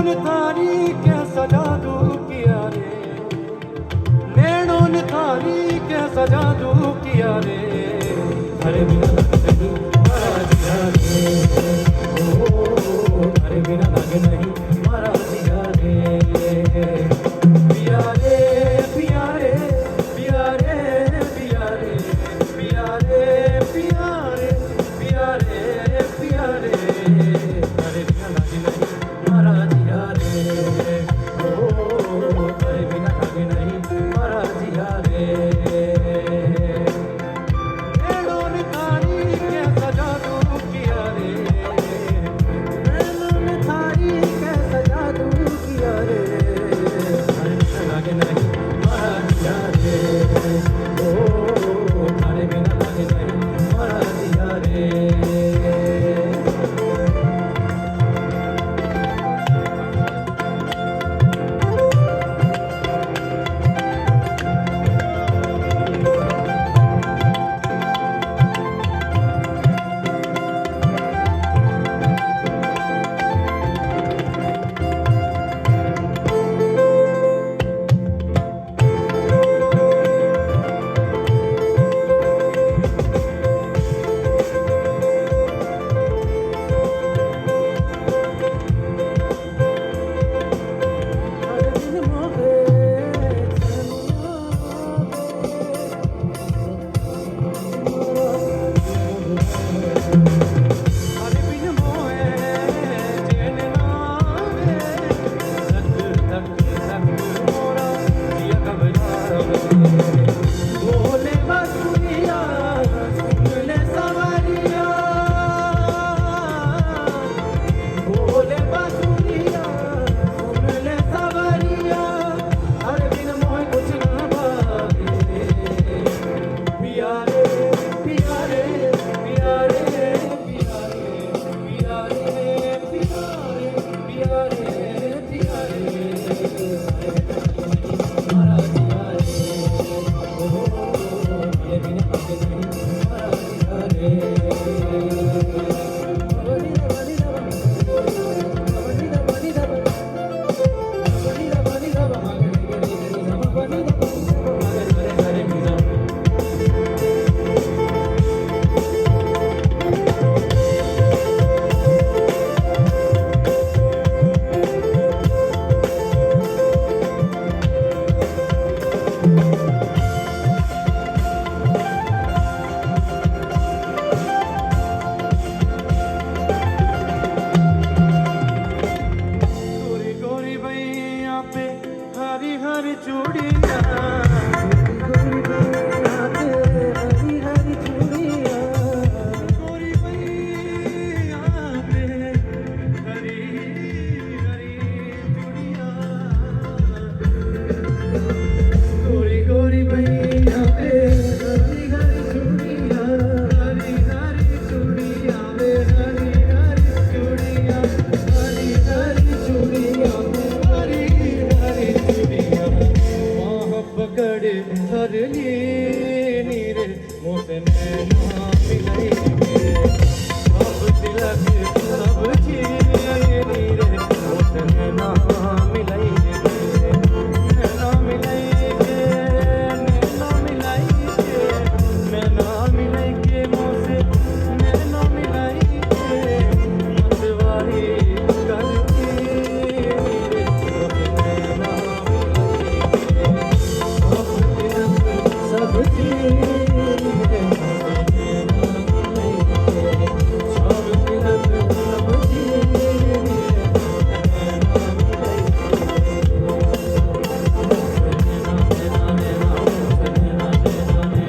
ने थारी कैसा जादू किया रे, नैनों ने थारी कैसा जादू किया रे, अरे बिना लगे नहीं मारा जिया रे, ओ अरे बिना लगे नहीं मारा जिया रे, पिया रे पिया रे पिया रे पिया रे पिया रे पिया रे पिया रे पिया रे, अरे बिना लगे नहीं मारा जिया रे, ओ अरे बिना लगे नहीं मारा जिया रे, नैनों ने थारी कैसा जादू किया रे, नैनों ने थारी कैसा जादू किया रे, अरे बिना लगे नहीं मारा जिया रे, ओ अरे बिना लगे नहीं मारा जिया रे। हरी हरी चूड़िया, हरी हरी चूड़िया, गोरी बैया पे हरी हरी चूड़िया, गोरी गोरी बैया पे हरी हरी चूड़िया, हरी हरी चूड़िया पे हरी हरी चूड़िया, हरी हरी चूड़िया हरी हरी चूड़िया, बाह पकड़ हर ली रे मोसे नैना मिलाई रे, अब तिलक